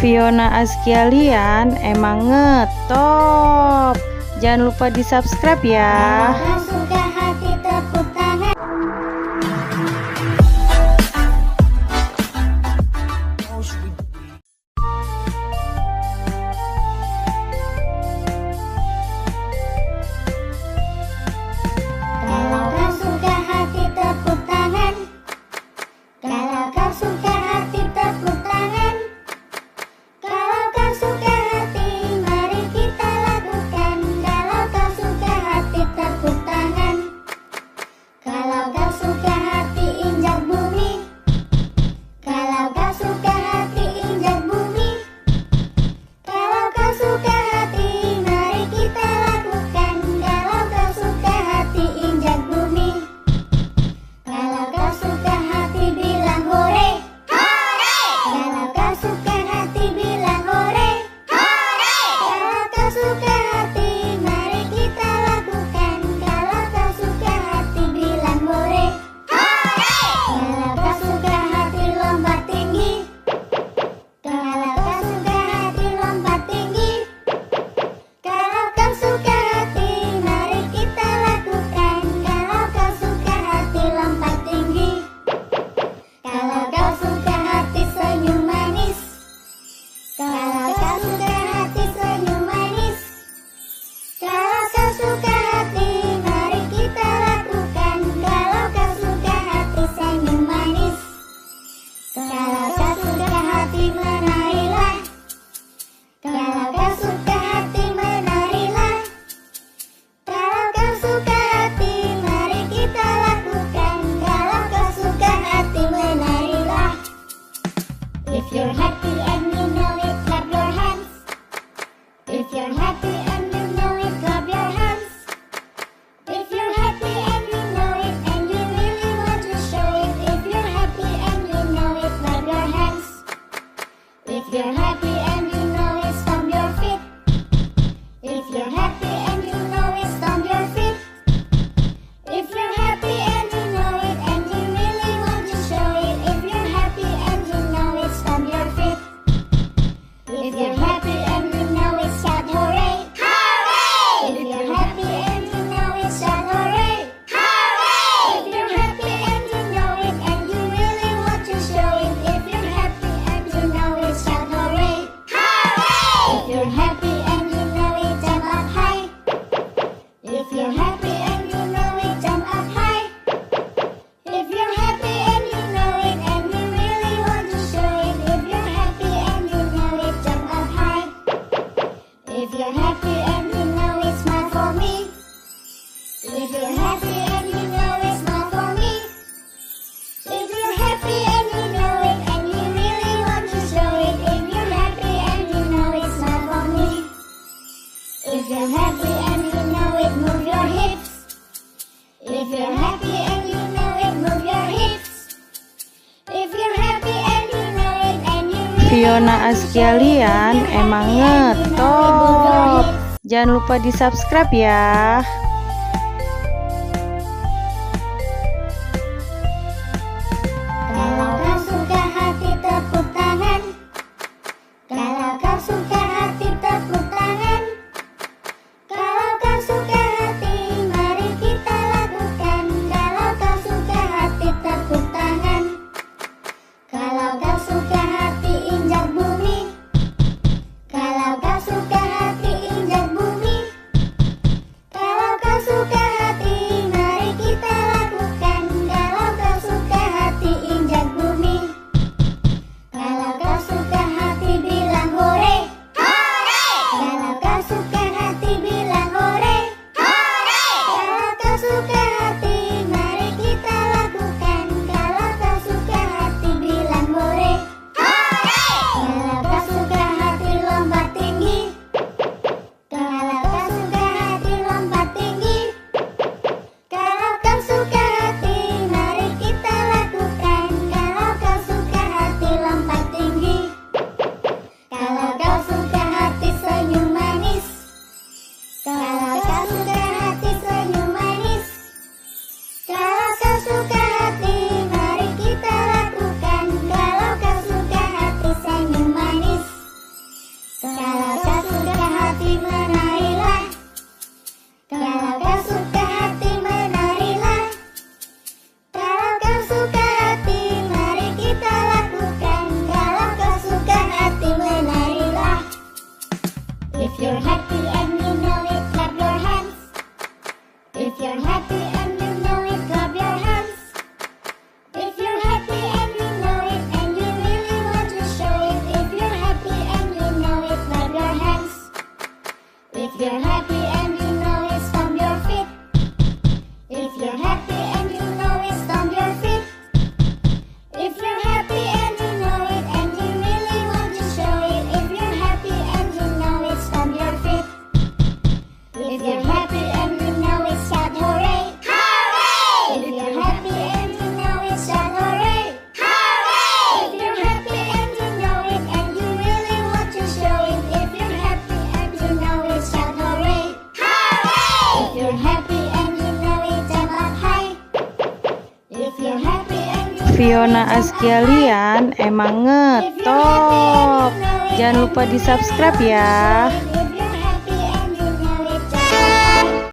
Fiona Askia Lian emang ngetop. Jangan lupa di subscribe ya. Suka hati tepuk tangan. Kalau kau suka hati tepuk tangan. Kalau kau suka hati tepuk tangan. Kalau kau suka hati mari kita lakukan. Kalau kau suka hati tepuk tangan. Kalau kau suka hati injak bumi. Kalau kau suka hati injak bumi. Kalau kau suka hati mari kita lakukan. Kalau kau suka hati injak bumi. Kalau kau suka hati bilang hore. Kalau kau suka hati bilang hore. Kalau kau suka hati mari kita lakukan. Kalau kau suka hati bilang hore. Kalau kau suka hati lompat tinggi. Kalau kau suka hati lompat tinggi. Kalau kau suka hati mari kita lakukan. Kalau kau suka hati lompat tinggi. Kalau kau suka hati senyum manis. Kalau kau suka hati senyum manis. Kalau kau suka hati mari kita lakukan. Kalau kau suka hati senyum manis. Kalau kau suka hati menarilah. Kalau kau suka hati menarilah. Kalau kau suka hati mari kita lakukan. Kalau kau suka hati menarilah. If you're happy and you know it, clap your hands. If you're happy and you know it, clap your hands. If you're happy and you know it and you really want to show it. If you're happy and you know it, clap your hands. If you're happy and you know it, stomp your feet. If you're happy and you know it, stomp your feet. If you're happy and you know it and you really want to show it. If you're happy and you know it, stomp your feet. If you're happy and you know it, shout hooray. If you're happy and you know it, shout hooray. If you're happy and you know it and you really want to show it. If you're happy and you know it, shout hooray. If you're happy and you know it, jump up high. If you're happy and you know it, jump up high. If you're happy and you know it and you really want to show it. If you're happy and you know it, jump up high. If you're happy and you know it, smile for me. If you're happy and you know it, smile for me. If you're happy and you know it and you really want to show it. If you're happy and you know it, smile for me. If you're happy and you know it, move your hips. If you're happy and you know it, move your hips. If you're happy and you know it and you really Fiona Askia Lian emang ngetop. Jangan lupa di subscribe ya. Kalau kau suka hati tepuk tangan. Kalau kau suka hati tepuk tangan. Kalau kau suka hati mari kita lakukan. Kalau kau suka hati tepuk tangan. Kalau kau suka hati injak bumi. Kalau kau suka hati injak bumi. Kalau kau Fiona Askialian emang ngetop. Jangan lupa di subscribe ya.